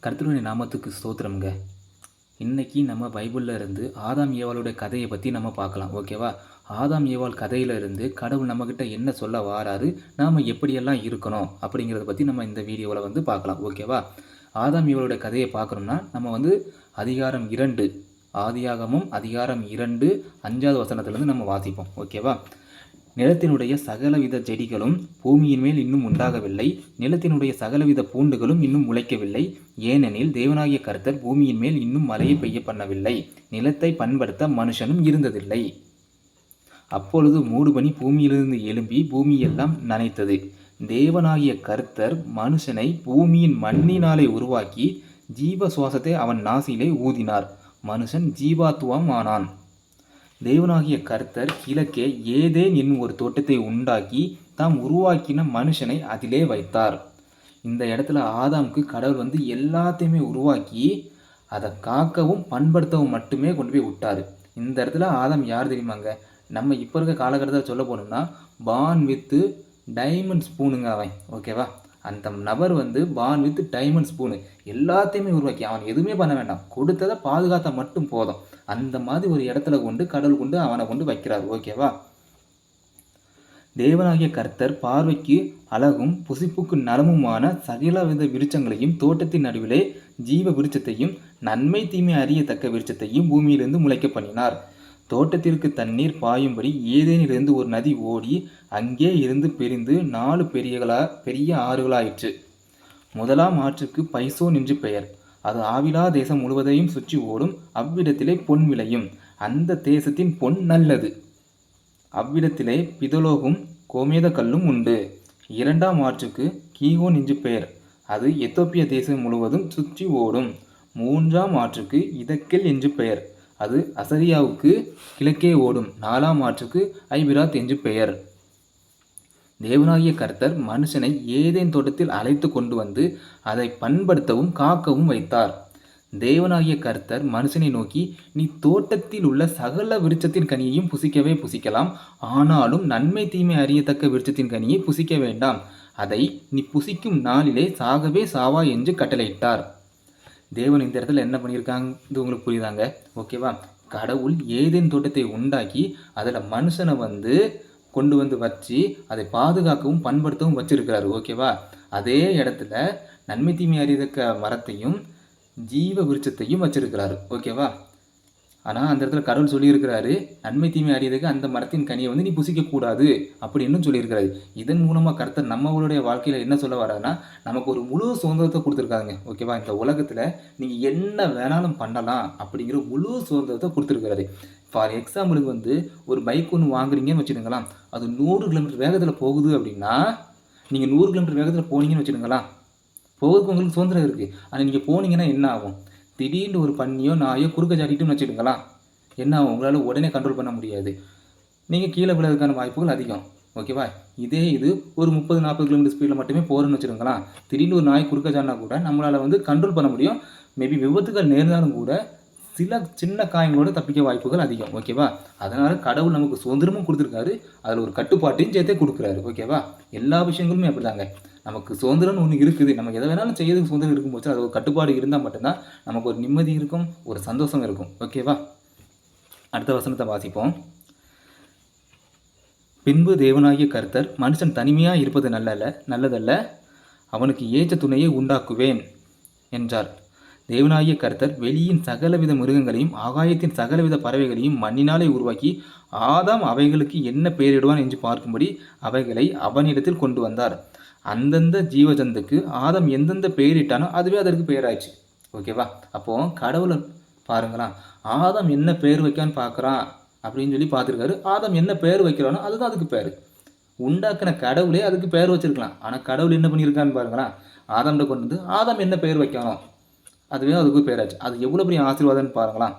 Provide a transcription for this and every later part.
கர்த்தருடைய நாமத்துக்கு ஸ்தோத்திரம்ங்க. இன்னைக்கு நம்ம பைபிளில் இருந்து ஆதாம் ஏவாளுடைய கதையை பற்றி நம்ம பார்க்கலாம். ஓகேவா? ஆதாம் ஏவாள் கதையில இருந்து கடவுள் நம்மக்கிட்ட என்ன சொல்ல வாராரு, நாம் எப்படியெல்லாம் இருக்கணும் அப்படிங்கிறத பற்றி நம்ம இந்த வீடியோவில் பார்க்கலாம். ஓகேவா? ஆதாம் ஏவாளுடைய கதையை பார்க்கணும்னா நம்ம அதிகாரம் 2 ஆதியாகமும் அதிகாரம் 2 5வது வசனத்திலிருந்து நம்ம வாசிப்போம். ஓகேவா? நிலத்தினுடைய சகலவித செடிகளும் பூமியின் மேல் இன்னும் உண்டாகவில்லை, நிலத்தினுடைய சகலவித பூண்டுகளும் இன்னும் முளைக்கவில்லை, ஏனெனில் தேவனாகிய கர்த்தர் பூமியின் மேல் இன்னும் மழையை பெய்ய பண்ணவில்லை, நிலத்தை பண்படுத்த மனுஷனும் இருந்ததில்லை. அப்பொழுது மூடுபனி பூமியிலிருந்து எழும்பி பூமியெல்லாம் நனைத்தது. தேவனாகிய கர்த்தர் மனுஷனை பூமியின் மண்ணினாலே உருவாக்கி ஜீவ சுவாசத்தை அவன் நாசியிலே ஊதினார். மனுஷன் ஜீவாத்துவம் ஆனான். தேவனாகிய கர்த்தர் கிழக்கே ஏதேன் என்னும் ஒரு தோட்டத்தை உண்டாக்கி தாம் உருவாக்கின மனுஷனை அதிலே வைத்தார். இந்த இடத்துல ஆதாமுக்கு கடவுள் எல்லாத்தையுமே உருவாக்கி அதை காக்கவும் பண்படுத்தவும் மட்டுமே கொண்டு போய் விட்டார். இந்த இடத்துல ஆதாம் யார் தெரியுமாங்க? நம்ம இப்போ இருக்க காலகட்டத்தில் சொல்ல போனோம்னா பான் வித்து டைமண்ட் ஸ்பூனுங்க அவன். ஓகேவா? அந்த நபர் பான் வித் டைமண்ட் ஸ்பூனு எல்லாத்தையுமே உருவாக்கி அவன் எதுவுமே பண்ண வேண்டாம், கொடுத்ததை பாதுகாத்த மட்டும் போதும். அந்த மாதிரி ஒரு இடத்துல கடவுள் அவனை வைக்கிறார். ஓகேவா? தேவனாகிய கர்த்தர் பார்வைக்கு அழகும் புசிப்புக்கு நலமுமான சகலவித விருட்சங்களையும் தோட்டத்தின் நடுவிலே ஜீவ விருட்சத்தையும் நன்மை தீமை அறியத்தக்க விருட்சத்தையும் பூமியிலிருந்து முளைக்க பண்ணினார். தோட்டத்திற்கு தண்ணீர் பாயும்படி ஏதேனிலிருந்து ஒரு நதி ஓடி அங்கே இருந்து பிரிந்து 4 பெரிய ஆறுகளாயிற்று. முதலாம் ஆற்றுக்கு பைசோன் என்று பெயர். அது ஆவிலா தேசம் முழுவதையும் சுற்றி ஓடும். அவ்விடத்திலே பொன் விளையும். அந்த தேசத்தின் பொன் நல்லது. அவ்விடத்திலே பிதலோகும் கோமேத கல்லும் உண்டு. இரண்டாம் ஆற்றுக்கு கீகோன் என்று பெயர். அது எத்தோப்பிய தேசம் முழுவதும் சுற்றி ஓடும். மூன்றாம் ஆற்றுக்கு இதக்கெல் என்று பெயர். அது அசரியாவுக்கு கிழக்கே ஓடும். நாலாம் ஆற்றுக்கு ஐபிராத் என்று பெயர். தேவனாகிய கர்த்தர் மனுஷனை ஏதேன் தோட்டத்தில் அழைத்து கொண்டு அதை பண்படுத்தவும் காக்கவும் வைத்தார். தேவனாகிய கர்த்தர் மனுஷனை நோக்கி, நீ தோட்டத்தில் உள்ள சகல விருட்சத்தின் கனியையும் புசிக்கவே புசிக்கலாம், ஆனாலும் நன்மை தீமை அறியத்தக்க விருட்சத்தின் கனியை புசிக்க வேண்டாம், அதை நீ புசிக்கும் நாளிலே சாகவே சாவா என்று கட்டளையிட்டார். தேவன் இந்த இடத்துல என்ன பண்ணியிருக்காங்க இது உங்களுக்கு புரியுதாங்க? ஓகேவா? கடவுள் ஏதேன் தோட்டத்தை உண்டாக்கி அதில் மனுஷனை கொண்டு வச்சு அதை பாதுகாக்கவும் பண்படுத்தவும் வச்சிருக்கிறாரு. ஓகேவா? அதே இடத்துல நன்மை தீமை அறியத்தக்க மரத்தையும் ஜீவ விருட்சத்தையும் வச்சிருக்கிறாரு. ஓகேவா? ஆனால் அந்த இடத்துல கடவுள் சொல்லியிருக்கிறாரு, நன்மை தீமை அறியதுக்கு அந்த மரத்தின் கனியை நீ புசிக்கக்கூடாது அப்படின்னு சொல்லியிருக்கிறாரு. இதன் மூலமாக கர்த்தர் நம்மளுடைய வாழ்க்கையில் என்ன சொல்ல வராதுன்னா, நமக்கு ஒரு முழு சுதந்திரத்தை கொடுத்துருக்காங்க. ஓகேவா? இந்த உலகத்தில் நீங்கள் என்ன வேணாலும் பண்ணலாம் அப்படிங்கிற முழு சுதந்திரத்தை கொடுத்துருக்கிறாரு. ஃபார் எக்ஸாம்பிளுக்கு ஒரு பைக் ஒன்று வாங்குறீங்கன்னு வச்சுருங்களேன், அது 100 கிலோமீட்டர் வேகத்தில் போகுது அப்படின்னா நீங்கள் 100 கிலோமீட்டர் வேகத்தில் போனீங்கன்னு வச்சுருங்களேன், போகிறதுக்கு உங்களுக்கு சுதந்திரம் இருக்குது. ஆனால் நீங்கள் போனீங்கன்னா என்ன ஆகும்? திடீர்னு ஒரு பண்ணியோ நாயோ குறுக்க சாட்டிட்டுன்னு வச்சுடுங்களா, என்ன ஆகும்? உங்களால் உடனே கண்ட்ரோல் பண்ண முடியாது. நீங்கள் கீழே விழுறதுக்கான வாய்ப்புகள் அதிகம். ஓகேவா? இது ஒரு 30-40 கிலோமீட்டர் ஸ்பீடில் மட்டுமே போகிறோன்னு வச்சுருங்களா, திடீர்னு ஒரு நாய் குறுக்க சாட்டினா கூட நம்மளால் கண்ட்ரோல் பண்ண முடியும். மேபி விபத்துகள் நேர்ந்தாலும் கூட சில சின்ன காயங்களோட தப்பிக்க வாய்ப்புகள் அதிகம். ஓகேவா? அதனால் கடவுள் நமக்கு சுதந்திரமும் கொடுத்துருக்காரு, அதில் ஒரு கட்டுப்பாட்டையும் சேர்த்தே கொடுக்குறாரு. ஓகேவா? எல்லா விஷயங்களுமே அப்படிதாங்க. நமக்கு சுதந்திரம்னு ஒன்று இருக்குது. நம்ம எதை வேணாலும் செய்யறதுக்கு சுதந்திரம் இருக்கும்போது அது ஒரு கட்டுப்பாடு இருந்தால் மட்டும்தான் நமக்கு ஒரு நிம்மதி இருக்கும், ஒரு சந்தோஷம் இருக்கும். ஓகேவா? அடுத்த வசனத்தை வாசிப்போம். பின்பு தேவனாகிய கர்த்தர், மனுஷன் தனிமையாக இருப்பது நல்லதல்ல, அவனுக்கு ஏற்ற துணையை உண்டாக்குவேன் என்றார். தேவனாகிய கர்த்தர் வெளியின் சகலவித மிருகங்களையும் ஆகாயத்தின் சகலவித பறவைகளையும் மண்ணினாலே உருவாக்கி ஆதாம் அவைகளுக்கு என்ன பெயரிடுவான் என்று பார்க்கும்படி அவைகளை அவனிடத்தில் கொண்டு வந்தார். அந்தந்த ஜீவஜந்துக்கு ஆதாம் எந்தெந்த பெயரிட்டானோ அதுவே அதற்கு பெயராயிடுச்சு. ஓகேவா? அப்போது கடவுளை பாருங்களா, ஆதாம் என்ன பெயர் வைக்கான்னு பார்க்குறான் அப்படின்னு சொல்லி பார்த்துருக்காரு. ஆதாம் என்ன பெயர் வைக்கிறானோ அதுதான் அதுக்கு பேர். உண்டாக்கின கடவுளே அதுக்கு பெயர் வச்சிருக்கலாம். ஆனால் கடவுள் என்ன பண்ணியிருக்கான்னு பாருங்களா, ஆதாம்கிட்ட கொண்டு ஆதாம் என்ன பெயர் வைக்கணும் அதுவே அதுக்கு பேராச்சு. அது எவ்வளோ பெரிய ஆசீர்வாதம்னு பாருங்களாம்.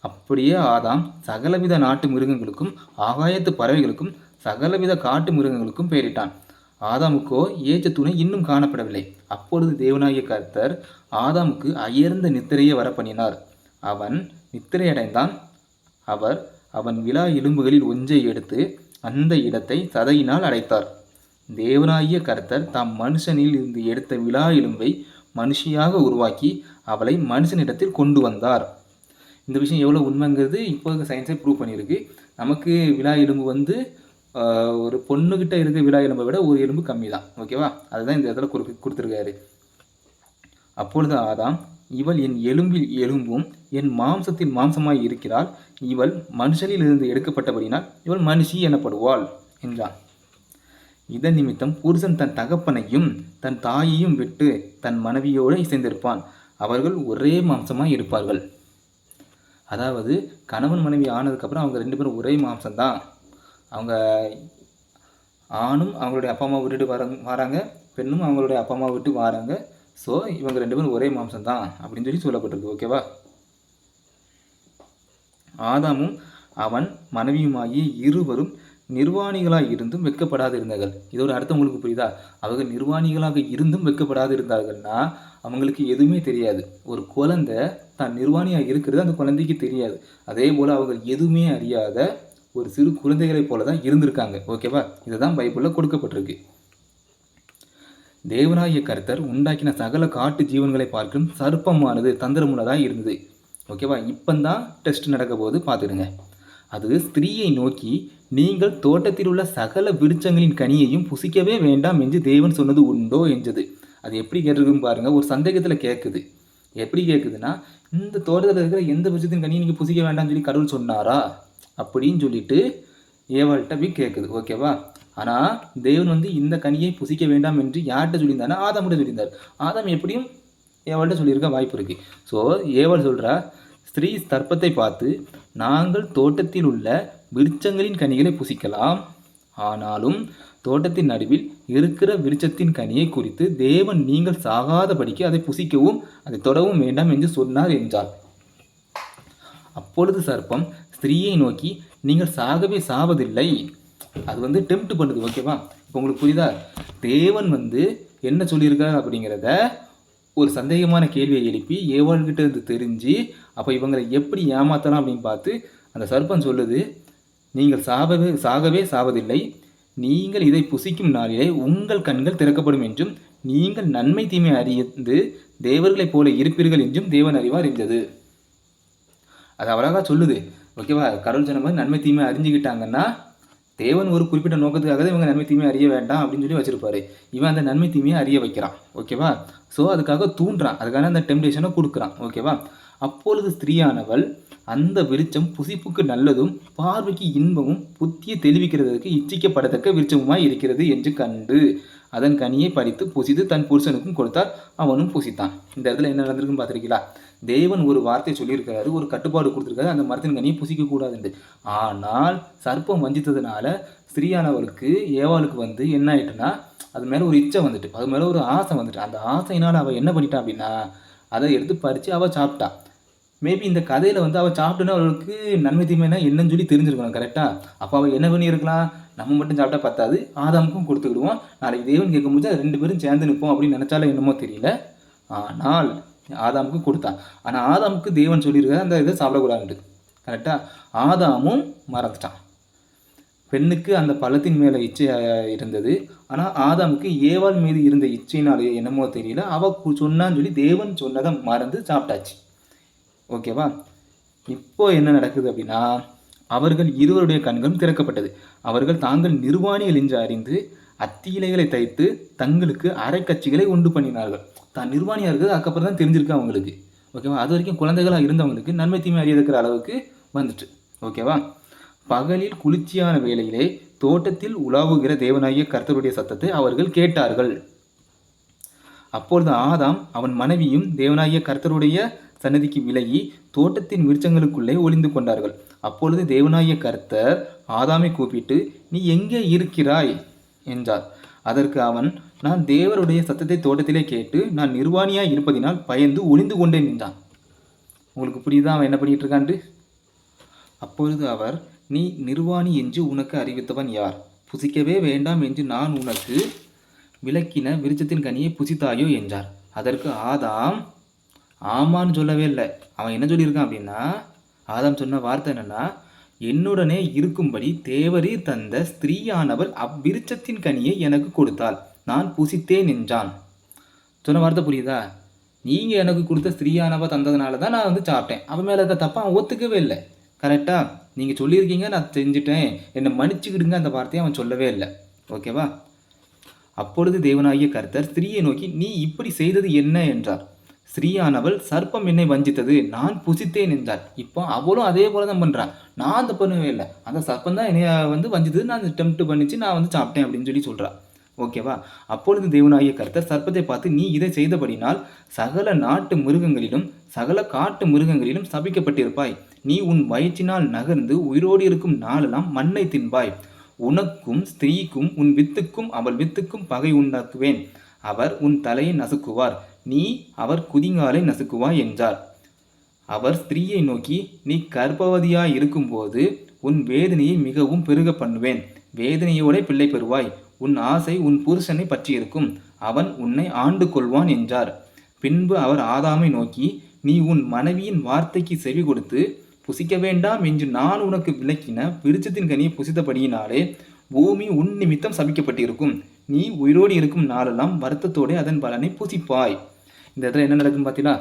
அப்படியே ஆதாம் சகலவித நாட்டு மிருகங்களுக்கும் ஆகாயத்து பறவைகளுக்கும் சகலவித காட்டு மிருகங்களுக்கும் பெயரிட்டான். ஆதாமுக்கோ ஏற்ற துணை இன்னும் காணப்படவில்லை. அப்பொழுது தேவனாகிய கர்த்தர் ஆதாமுக்கு அயர்ந்த நித்திரையை வர பண்ணினார். அவன் நித்திரையடைந்தான். அவன் விலா எலும்புகளில் ஒன்றை எடுத்து அந்த இடத்தை சதையினால் அடைத்தார். தேவனாகிய கர்த்தர் தாம் மனுஷனில் இருந்து எடுத்த விலா எலும்பை மனுஷியாக உருவாக்கி அவளை மனுஷனிடத்தில் கொண்டு வந்தார். இந்த விஷயம் எவ்வளோ உண்மைங்கிறது இப்போ சயின்ஸே ப்ரூவ் பண்ணியிருக்கு. நமக்கு விலா எலும்பு வந்து ஒரு பொண்ணுக்கிட்ட இருக்க விலா எலும்பை விட ஒரு எலும்பு கம்மி தான். ஓகேவா? அதுதான் இந்த இடத்துல கொடுத்துருக்காரு. அப்பொழுது ஆதாம், இவள் என் எலும்பில் எலும்பும் என் மாம்சத்தில் மாம்சமாய் இருக்கிறாள். இவள் மனுஷனில் இருந்து எடுக்கப்பட்டபடினால் இவள் மனுஷி எனப்படுவாள் என்றான். இதன் நிமித்தம் புருஷன் தன் தகப்பனையும் தன் தாயையும் விட்டு தன் மனைவியோடு இசைந்திருப்பான், அவர்கள் ஒரே மாம்சமாய் இருப்பார்கள். அதாவது கணவன் மனைவி ஆனதுக்கப்புறம் அவங்க 2 பேரும் ஒரே மாம்சம்தான். அவங்க ஆணும் அவங்களுடைய அப்பா அம்மா விட்டுட்டு வராங்க, பெண்ணும் அவங்களுடைய அப்பா அம்மா விட்டு வராங்க. ஸோ இவங்க 2 பேரும் ஒரே மாம்சம்தான் அப்படின்னு சொல்லி சொல்லப்பட்டிருக்கு. ஓகேவா? ஆதாமும் அவன் மனைவியுமாகிய இருவரும் நிர்வாணிகளாக இருந்தும் வெட்கப்படாது இருந்தார்கள். இதோட அர்த்தம் உங்களுக்கு புரியுதா? அவர்கள் நிர்வாணிகளாக இருந்தும் வெட்கப்படாது இருந்தார்கள்னா அவங்களுக்கு எதுவுமே தெரியாது. ஒரு குழந்தை தான் நிர்வாணியாக இருக்கிறது அந்த குழந்தைக்கு தெரியாது. அதே போல் அவர்கள் எதுவுமே அறியாத ஒரு சிறு குழந்தைகளைப் போல தான் இருந்திருக்காங்க. ஓகேவா? இதுதான் பைபிளில் கொடுக்கப்பட்டிருக்கு. தேவனாகிய கர்த்தர் உண்டாக்கின சகல காட்டு ஜீவன்களை பார்க்கும் சர்ப்பமானது தந்திரமுள்ளதாக இருந்தது. ஓகேவா? இப்போந்தான் டெஸ்ட் நடக்க போது பார்த்துடுங்க. அது ஸ்திரீயை நோக்கி, நீங்கள் தோட்டத்தில் உள்ள சகல விருட்சங்களின் கனியையும் புசிக்கவே வேண்டாம் என்று தேவன் சொன்னது உண்டோ என்றது. அது எப்படி கேட்டிருக்குன்னு பாருங்க. ஒரு சந்தேகத்தில் கேட்குது. எப்படி கேட்குதுன்னா, இந்த தோட்டத்தில் இருக்கிற எந்த விருட்சத்தின் கனியை நீங்கள் புசிக்க வேண்டாம்னு சொல்லி கடவுள் சொன்னாரா அப்படின்னு சொல்லிட்டு ஏவாள்கிட்ட போய் கேட்குது. ஓகேவா? ஆனால் தேவன் வந்து இந்த கனியை புசிக்க வேண்டாம் என்று யார்கிட்ட சொல்லியிருந்தாருன்னா ஆதாம்கிட்ட சொல்லியிருந்தார். ஆதாம் எப்படியும் ஏவாள்கிட்ட சொல்லியிருக்க வாய்ப்பு இருக்குது. ஸோ ஏவாள் சொல்கிறா, ஸ்திரீ சர்ப்பத்தை பார்த்து, நாங்கள் தோட்டத்தில் உள்ள விருட்சங்களின் கனிகளை புசிக்கலாம், ஆனாலும் தோட்டத்தின் நடுவில் இருக்கிற விருட்சத்தின் கனியை குறித்து தேவன் நீங்கள் சாகாதபடிக்கு அதை புசிக்கவும் அதை தொடவும் வேண்டாம் என்று சொன்னார் என்றார். அப்பொழுது சர்ப்பம் ஸ்திரீயை நோக்கி, நீங்கள் சாகவே சாவதில்லை. அது வந்து டெம்ப்ட் பண்ணுது. ஓகேவா? இப்போ உங்களுக்கு புரியுதா? தேவன் வந்து என்ன சொல்லியிருக்காரு அப்படிங்கிறத ஒரு சந்தேகமான கேள்வியை எழுப்பி ஏவாள்கிட்ட இருந்து தெரிஞ்சு அப்போ இவங்களை எப்படி ஏமாற்றலாம் அப்படின்னு பார்த்து அந்த சர்ப்பம் சொல்லுது, நீங்கள் சாகவே சாவதில்லை, நீங்கள் இதை புசிக்கும் நாளிலே உங்கள் கண்கள் திறக்கப்படும் என்றும் நீங்கள் நன்மை தீமை அறிந்து தேவர்களைப் போல இருப்பீர்கள் என்றும் தேவன் அறிவார் என்றது. அது அழகாக சொல்லுது. ஓகேவா? கடவுள் சொன்ன மாதிரி நன்மை தீமை அறிஞ்சிக்கிட்டாங்கன்னா தேவன் ஒரு குறிப்பிட்ட நோக்கத்துக்காக தான் இவங்க நன்மை தீமையை அறிய வேண்டாம் அப்படின்னு சொல்லி வச்சிருப்பாரு. இவன் அந்த நன்மை தீமையை அறிய வைக்கிறான். ஓகேவா? ஸோ அதுக்காக தூண்டுறான், அதுக்கான அந்த டெம்ப்டேஷனை கொடுக்குறான். ஓகேவா? அப்பொழுது ஸ்திரீயானவள், அந்த விருட்சம் புசிப்புக்கு நல்லதும் பார்வைக்கு இன்பமும் புத்தியை தெளிவிக்கிறதுக்கு இச்சிக்கப்படத்தக்க விருட்சமுமாய் இருக்கிறது என்று கண்டு அதன் கனியை பறித்து புசித்து தன் புருஷனுக்கும் கொடுத்தார், அவனும் புசித்தான். இந்த இடத்துல என்ன நடந்திருக்குன்னு பார்த்துருக்கீங்களா? தேவன் ஒரு வார்த்தை சொல்லியிருக்கிறாரு, ஒரு கட்டுப்பாடு கொடுத்துருக்காரு, அந்த மரத்தின் கனியை புசிக்கக்கூடாதுன்னு. ஆனால் சர்ப்பம் வஞ்சித்ததுனால ஸ்திரீயானவளுக்கு ஏவாளுக்கு வந்து என்ன ஆயிட்டுன்னா அது மேலே ஒரு இச்சை வந்துட்டு, அது மேலே ஒரு ஆசை வந்துட்டு. அந்த ஆசையினால் அவள் என்ன பண்ணிட்டான் அப்படின்னா அதை எடுத்து பறித்து அவள் சாப்பிட்டா. மேபி இந்த கதையில் வந்து அவள் சாப்பிட்டுன்னா அவளுக்கு நன்மை தீமைனா என்னன்னு சொல்லி தெரிஞ்சிருக்கணும். கரெக்டாக? அப்போ அவள் என்ன பண்ணியிருக்கலாம், நம்ம மட்டும் சாப்பிட்டா பத்தாது, ஆதாமுக்கும் கொடுத்துக்கிடுவோம், நாளைக்கு தேவன் கேட்கும்போது 2 பேரும் சேர்ந்து நிற்போம் அப்படின்னு நினச்சாலும் என்னமோ தெரியல. ஆனால் ஆதாமுக்கு கொடுத்தான். ஆனால் ஆதாமுக்கு தேவன் சொல்லியிருக்காரு அந்த இதை சாப்பிடக்கூடாதுன்ட்டு. கரெக்டாக? ஆதாமும் மறந்துட்டான். பெண்ணுக்கு அந்த பழத்தின் மேலே இச்சை இருந்தது, ஆனால் ஆதாமுக்கு ஏவாள் மீது இருந்த இச்சையினாலே என்னமோ தெரியல, அவள் சொன்னான்னு சொல்லி தேவன் சொன்னதை மறந்து சாப்பிட்டாச்சு. ஓகேவா? இப்போ என்ன நடக்குது அப்படின்னா, அவர்கள் இருவருடைய கண்களும் திறக்கப்பட்டது. அவர்கள் தாங்கள் நிர்வாணிகள் என்று அறிந்து அத்தி இலைகளை தைத்து தங்களுக்கு அரைக்கட்சிகளை உண்டு பண்ணினார்கள். தான் நிர்வாணியாக இருக்கிறது அதுக்கப்புறம் தான் தெரிஞ்சிருக்கு அவங்களுக்கு. ஓகேவா? அது வரைக்கும் குழந்தைகளாக இருந்தவங்களுக்கு நன்மை தீமை அறியதுக்கிற அளவுக்கு வந்துட்டு. ஓகேவா? பகலில் குளிர்ச்சியான வேளையிலே தோட்டத்தில் உலாவுகிற தேவனாகிய கர்த்தருடைய சத்தத்தை அவர்கள் கேட்டார்கள். அப்பொழுது ஆதாம் அவன் மனைவியும் தேவனாகிய கர்த்தருடைய சன்னதிக்கு விலகி தோட்டத்தின் விருட்சங்களுக்குள்ளே ஒளிந்து கொண்டார்கள். அப்பொழுது தேவனாகிய கர்த்தர் ஆதாமை கூப்பிட்டு, நீ எங்கே இருக்கிறாய் என்றார். அதற்கு அவன், நான் தேவருடைய சத்தத்தை தோட்டத்திலே கேட்டு நான் நிர்வாணியாய் இருப்பதினால் பயந்து ஒளிந்து கொண்டேன் என்றான். உங்களுக்கு புரியுதா அவன் என்ன பண்ணிட்டு இருக்கான்ட்டு? அப்பொழுது அவர், நீ நிர்வாணி என்று உனக்கு அறிவித்தவன் யார்? புசிக்கவே வேண்டாம் என்று நான் உனக்கு விலக்கின விருட்சத்தின் கனியை புசித்தாயோ என்றார். அதற்கு ஆதாம் ஆமான்னு சொல்லவே இல்லை. அவன் என்ன சொல்லியிருக்கான் அப்படின்னா, ஆதாம் சொன்ன வார்த்தை என்னன்னா, என்னுடனே இருக்கும்படி தேவரீர் தந்த ஸ்திரீயானவள் அவ்விருட்சத்தின் கனியை எனக்கு கொடுத்தாள், நான் புசித்தேன் என்றான். சொன்ன வார்த்தை புரியுதா? நீங்கள் எனக்கு கொடுத்த ஸ்திரீயானவ தந்ததுனால தான் நான் வந்து சாப்பிட்டேன். அவன் மேலே இருக்க தப்பா அவன் ஒத்துக்கவே இல்லை. கரெக்டா? நீங்கள் சொல்லியிருக்கீங்க, நான் செஞ்சுட்டேன், என்னை மன்னிச்சுக்கிடுங்க, அந்த வார்த்தையை அவன் சொல்லவே இல்லை. ஓகேவா? அப்பொழுது தேவனாகிய கர்த்தர் ஸ்திரீயை நோக்கி, நீ இப்படி செய்தது என்ன என்றார். ஸ்திரீயானவள், சர்ப்பம் என்னை வஞ்சித்தது, நான் புசித்தேன் என்றார். இப்போ அவளும் அதே போல தான் பண்ணுறான். நான் அந்த பண்ணவே இல்லை, அந்த சர்ப்பம் தான் என்னைய வந்து வஞ்சித்தது, நான் டெம்ப்ட் பண்ணிச்சு, நான் வந்து சாப்பிட்டேன் அப்படின்னு சொல்லி சொல்கிறான். ஓகேவா? அப்பொழுது தேவனாகிய கர்த்தர் சர்ப்பத்தை பார்த்து, நீ இதை செய்தபடினால் சகல நாட்டு மிருகங்களிலும் சகல காட்டு மிருகங்களிலும் சபிக்கப்பட்டிருப்பாய். நீ உன் வயிற்றினால் நகர்ந்து உயிரோடு இருக்கும் நாளெல்லாம் மண்ணை தின்பாய். உனக்கும் ஸ்திரீக்கும் உன் வித்துக்கும் அவள் வித்துக்கும் பகை உண்டாக்குவேன். அவர் உன் தலையை நசுக்குவார், நீ அவர் குதிங்காலை நசுக்குவாய் என்றார். அவர் ஸ்திரீயை நோக்கி, நீ கர்ப்பவதியாய் இருக்கும்போது உன் வேதனையை மிகவும் பெருக பண்ணுவேன். வேதனையோட பிள்ளை பெறுவாய். உன் ஆசை உன் புருஷனை பற்றியிருக்கும், அவன் உன்னை ஆண்டு கொள்வான் என்றார். பின்பு அவர் ஆதாமை நோக்கி, நீ உன் மனைவியின் வார்த்தைக்கு செவி கொடுத்து புசிக்க வேண்டாம் என்று நான் உனக்கு விளக்கின விருட்சத்தின் கனியை புசித்தபடியினாலே பூமி உன் நிமித்தம் சபிக்கப்பட்டிருக்கும். நீ உயிரோடு இருக்கும் நாளெல்லாம் வருத்தத்தோடு அதன் பலனை புசிப்பாய். இந்த இடத்துல என்ன நடக்குன்னு பார்த்தீங்களா?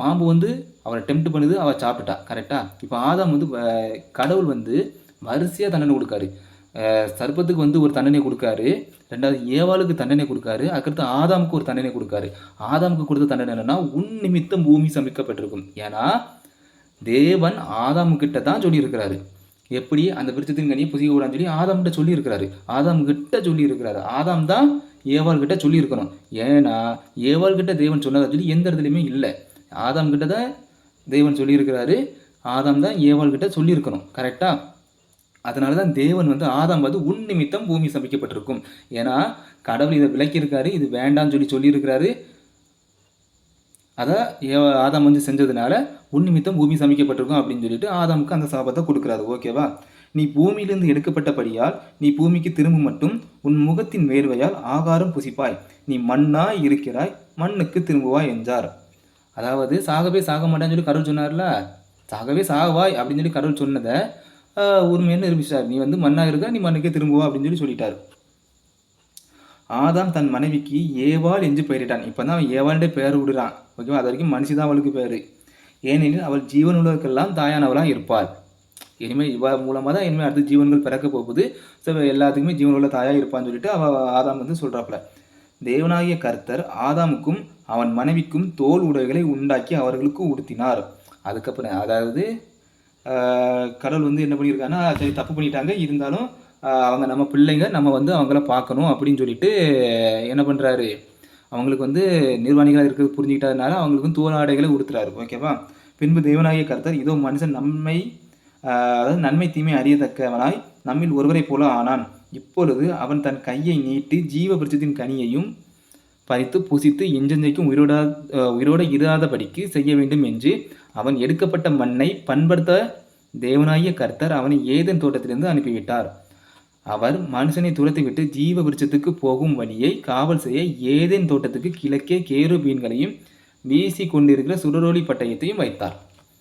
பாம்பு வந்து அவளை டெம்ப்ட் பண்ணுது, அவள் சாப்பிட்டா. கரெக்டாக? இப்போ ஆதாம் வந்து கடவுள் வந்து வரிசையாக தண்டனை கொடுக்காரு. சர்ப்பத்துக்கு வந்து ஒரு தண்டனை கொடுக்காரு, ரெண்டாவது ஏவாளுக்கு தண்டனை கொடுக்காரு, அதுக்கடுத்து ஆதாமுக்கு ஒரு தண்டனை கொடுக்காரு. ஆதாமுக்கு கொடுத்த தண்டனை என்னன்னா, உன் நிமித்தம் பூமி சமைக்கப்பட்டிருக்கும். ஏன்னா தேவன் ஆதாமுக்கிட்ட தான் சொல்லியிருக்கிறாரு, எப்படி அந்த விருட்சத்தின் கனியை புசிக்க கூடாதுன்னு சொல்லி ஆதாம்கிட்ட சொல்லியிருக்கிறாரு. ஆதாம்கிட்ட சொல்லியிருக்கிறாரு, ஆதாம் தான் ஏவாள்கிட்ட சொல்லியிருக்கணும். ஏன்னா ஏவாள்கிட்ட தேவன் சொன்னதை சொல்லி எந்த இடத்துலையுமே இல்லை. ஆதாம்கிட்ட தான் தேவன் சொல்லியிருக்கிறாரு, ஆதாம் தான் ஏவாள்கிட்ட சொல்லியிருக்கணும். கரெக்டாக? அதனால தான் தேவன் வந்து ஆதாம் வந்து உன் நிமித்தம் பூமி சமைக்கப்பட்டிருக்கும். ஏன்னா கடவுள் இதை விளக்கியிருக்காரு, இது வேண்டான்னு சொல்லியிருக்கிறாரு. அதை ஆதாம் வந்து செஞ்சதுனால உன் நிமித்தம் பூமி சமைக்கப்பட்டிருக்கும் அப்படின்னு சொல்லிட்டு ஆதாமுக்கு அந்த சாபத்தை கொடுக்குறாரு. ஓகேவா? நீ பூமியிலிருந்து எடுக்கப்பட்டபடியால் நீ பூமிக்கு திரும்ப மட்டும் உன் முகத்தின் வேர்வையால் ஆகாரம் புசிப்பாய். நீ மண்ணாய் இருக்கிறாய், மண்ணுக்கு திரும்புவாய் என்றார். அதாவது சாகவே சாக மாட்டான்னு சொல்லி கடவுள் சொன்னார்ல, சாகவே சாகவாய் அப்படின்னு சொல்லி கடவுள் சொன்னதை உண்மைன்னு நிரூபிச்சார். நீ வந்து மண்ணா இருக்க, நீ மண்ணுக்கே திரும்புவா அப்படின்னு சொல்லிட்டார். ஆதாம் தன் மனைவிக்கு ஏவாள் என்று பெயரிட்டான். இப்போ தான் அவன் ஏவாள்டே பேர் விடுறான். ஓகேவா? அது வரைக்கும் மனுஷி தான் அவளுக்கு பேர். ஏனெனில் அவள் ஜீவனுள்ளவருக்கெல்லாம் தாயானவளாக இருப்பாள். இனிமேல் இவள் மூலமாக தான் இனிமேல் அடுத்த ஜீவன்கள் பிறக்க போகுது. ஸோ எல்லாத்துக்குமே ஜீவனுள்ள தாயாக இருப்பான்னு சொல்லிட்டு அவள் ஆதாம் வந்து சொல்கிறாப்புல. தேவனாகிய கர்த்தர் ஆதாமுக்கும் அவன் மனைவிக்கும் தோல் உடைகளை உண்டாக்கி அவர்களுக்கு உடுத்தினார். அதுக்கப்புறம் அதாவது கடவுள் வந்து என்ன பண்ணியிருக்காங்கன்னா, சரி தப்பு பண்ணிட்டாங்க, இருந்தாலும் அவங்க நம்ம பிள்ளைங்க, நம்ம வந்து அவங்கள பார்க்கணும் அப்படின்னு சொல்லிட்டு என்ன பண்ணுறாரு, அவங்களுக்கு வந்து நிர்வாணிகளாக இருக்கிறது புரிஞ்சுக்கிட்டதுனால அவங்களுக்கு தோல் ஆடைகளை உடுத்துறாரு. ஓகேவா? பின்பு தேவனாகிய கர்த்தர், இதோ மனுஷன் அதாவது நன்மை தீமை அறியத்தக்கவனாய் நம்மில் ஒருவரை போல ஆனான். இப்பொழுது அவன் தன் கையை நீட்டி ஜீவ விருட்சத்தின் கனியையும் பறித்து புசித்து எஞ்செஞ்சைக்கும் உயிரோட இராதபடிக்கு செய்ய வேண்டும் என்று அவன் எடுக்கப்பட்ட மண்ணை பண்படுத்த தேவனாகிய கர்த்தர் அவனை ஏதேன் தோட்டத்திலிருந்து அனுப்பிவிட்டார். அவர் மனுஷனை துரத்திவிட்டு ஜீவ விருட்சத்துக்கு போகும் வழியை காவல் செய்ய ஏதேன் தோட்டத்துக்கு கிழக்கே கேருபீன்களையும் வீசி கொண்டிருக்கிற சுடரொளி பட்டயத்தையும் வைத்தார்.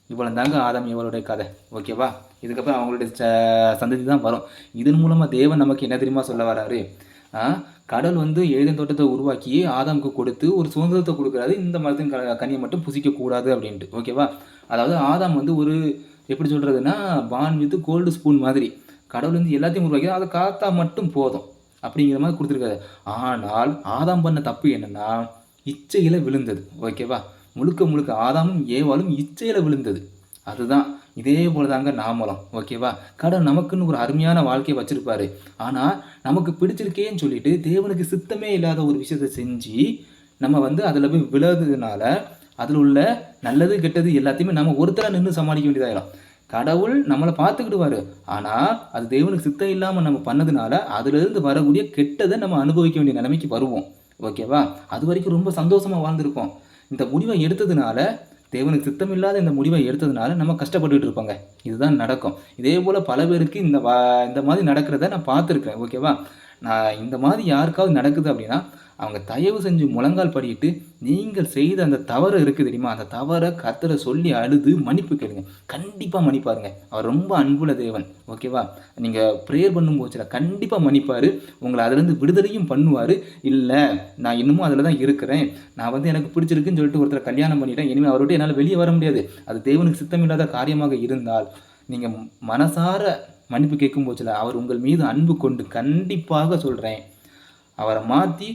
இவ்வளோ தாங்க ஆதாம் இவளுடைய கதை. ஓகேவா? இதுக்கப்புறம் அவங்களுடைய சந்ததி தான் வரும். இதன் மூலமாக தேவன் நமக்கு என்ன தெரியுமா சொல்ல வராரு? கடவுள் வந்து ஏதேன் தோட்டத்தை உருவாக்கி ஆதாமுக்கு கொடுத்து ஒரு சுதந்திரத்தை கொடுக்குறாரு, இந்த மரத்தின் கனியை மட்டும் புசிக்கக்கூடாது அப்படின்ட்டு. ஓகேவா? அதாவது ஆதாம் வந்து ஒரு எப்படி சொல்கிறதுனா, பான் வித் கோல்டு ஸ்பூன் மாதிரி கடவுள் வந்து எல்லாத்தையும் உருவாக்கி அதை காத்தா மட்டும் போதும் அப்படிங்கிற மாதிரி கொடுத்துருக்காரு. ஆனால் ஆதாம் பண்ண தப்பு என்னென்னா, இச்சையில் விழுந்தது. ஓகேவா? முழுக்க முழுக்க ஆதாமும் ஏவாளும் இச்சையில் விழுந்தது. அதுதான் இதே போல தாங்க நாமளும். ஓகேவா? கடவுள் நமக்குன்னு ஒரு அருமையான வாழ்க்கையை வச்சுருப்பாரு. ஆனால் நமக்கு பிடிச்சிருக்கேன்னு சொல்லிட்டு தேவனுக்கு சித்தமே இல்லாத ஒரு விஷயத்தை செஞ்சு நம்ம வந்து அதில் போய் விழுறதுனால அதில் உள்ள நல்லது கெட்டது எல்லாத்தையுமே நம்ம ஒருத்தராக நின்று சமாளிக்க வேண்டியதாயிடும். கடவுள் நம்மளை பார்த்துக்கிடுவார், ஆனால் அது தேவனுக்கு சித்தம் இல்லாமல் நம்ம பண்ணதுனால அதிலிருந்து வரக்கூடிய கெட்டதை நம்ம அனுபவிக்க வேண்டிய நிலைமைக்கு வருவோம். ஓகேவா? அது வரைக்கும் ரொம்ப சந்தோஷமாக வாழ்ந்துருப்போம். இந்த முடிவை எடுத்ததுனால, தேவனுக்கு சித்தம் இல்லாத இந்த முடிவை எடுத்ததுனால நம்ம கஷ்டப்பட்டுட்டு இருப்பாங்க. இதுதான் நடக்கும். இதே போல் பல பேருக்கு இந்த மாதிரி நடக்கிறத நான் பார்த்துருக்கேன். ஓகேவா? நான் இந்த மாதிரி யாருக்காவது நடக்குது அப்படின்னா அவங்க தயவு செஞ்சு முழங்கால் படியிட்டு நீங்கள் செய்த அந்த தவறு இருக்குது தெரியுமா, அந்த தவறை கர்த்தரை சொல்லி அழுது மன்னிப்பு கேளுங்க. கண்டிப்பாக மன்னிப்பாருங்க. அவர் ரொம்ப அன்புள்ள தேவன். ஓகேவா? நீங்கள் ப்ரேயர் பண்ணும்போதுல கண்டிப்பாக மன்னிப்பார். உங்களை அதுலேருந்து விடுதலையும் பண்ணுவார். இல்லை நான் இன்னமும் அதில் தான் இருக்கிறேன், நான் வந்து எனக்கு பிடிச்சிருக்குன்னு சொல்லிட்டு ஒருத்தரை கல்யாணம் பண்ணிட்டேன், இனிமேல் அவர்கிட்ட என்னால் வெளியே வர முடியாது, அது தேவனுக்கு சித்தமில்லாத காரியமாக இருந்தால் நீங்கள் மனசார மன்னிப்பு கேட்கும் போச்சுல அவர் உங்கள் மீது அன்பு கொண்டு கண்டிப்பாக சொல்கிறேன் அவரை மாற்றி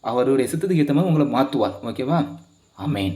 அவருடைய சித்தத்துக்கு ஏற்ற மாதிரி உங்களை மாற்றுவார். ஓகேவா? ஆமென்.